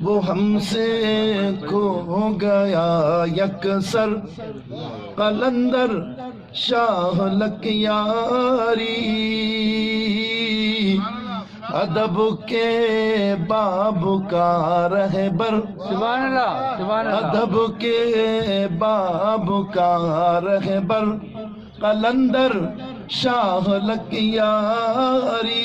وہ ہم سے کھو گیا یکسر قلندر شاہ لکیاری ادب کے باب کا رہبر سبحان اللہ سبحان اللہ ادب کے باب کا رہبر قلندر شاہ لکیاری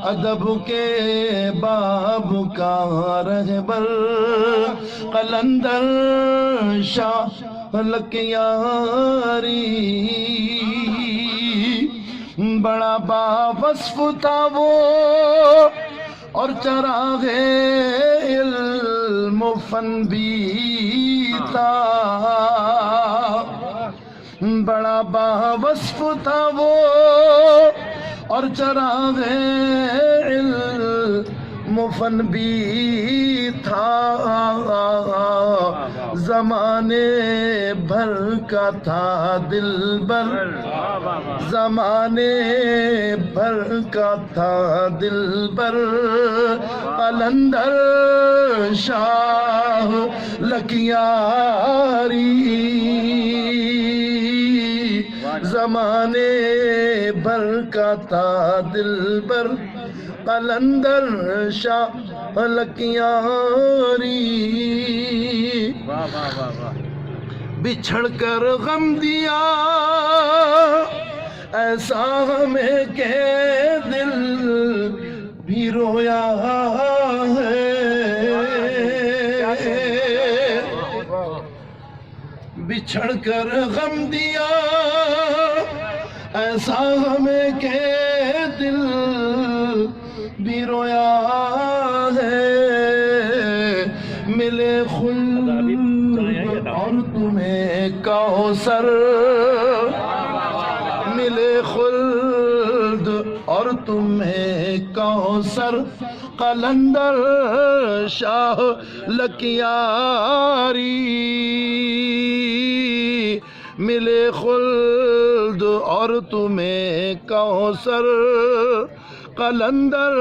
ادب کے باب کا رہبر قلندر شاہ لکیاری بڑا باوصف تھا وہ اور چراغ علم و فن بھی تھا بڑا باوصف تھا وہ اور چراغ علم و فن بھی تھا زمانے بھر کا تھا دلبر زمانے بھر کا تھا دلبر قلندر شاہ لکیاری زمانے بھر کا تھا دلبر قلندر شاہ لکیاری بچھڑ کر غم دیا ایسا ہمیں کہ دل بھی رویا ہے بچھڑ کر غم دیا ایسا ہمیں کہ دل بھی رویا ہے ملے خلد اور تمہیں کوثر ملے خلد اور تمہیں کوثر قلندر شاہ لکیاری ملے خلد اور تمہیں کوثر قلندر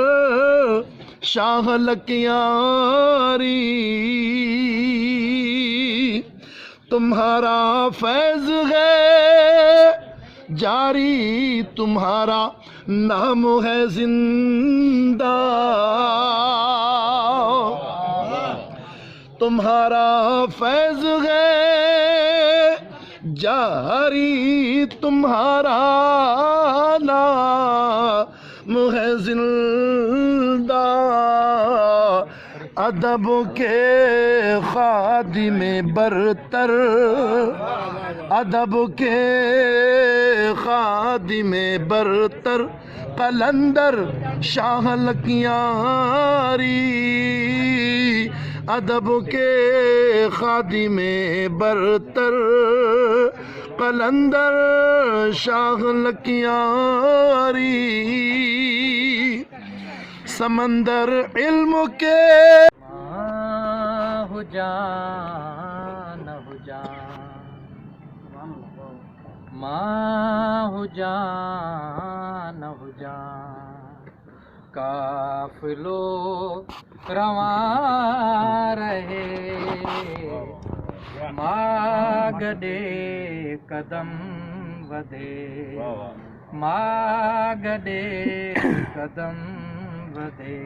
شاہ لکیاری تمہارا فیض ہے جاری تمہارا نام ہے زندہ تمہارا فیض ہے جاری تمہارا نام ہے زندہ ادب کے خادم برتر ادب کے خادم برتر قلندر شاہ لکیاری ادب کے خادم برتر قلندر شاہ لکیاری سمندر علم کے ہو جان ہو جان ماں ہو جان ہو جان قافلو رواں رہے ماں گڈے قدم ودے ماں گڈے قدم ودے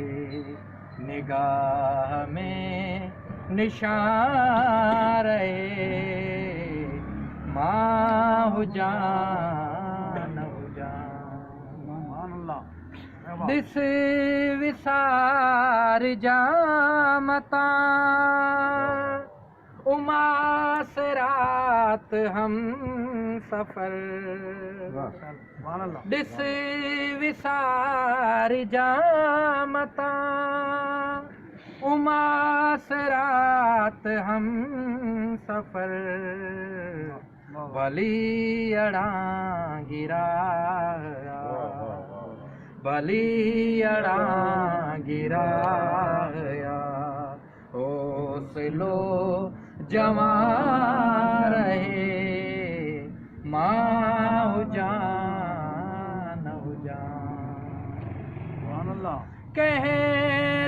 نگاہ میں نشان رہے ماں ہو جان ہو جان دس وسار جامتا اماسرات ہم سفر دس وسار جامتا اماسرات ہم سفر بلی اڑاں گرا بلی اڑاں گرایا حوصلو جوان رہے ماں ہو جان ہو جان کہے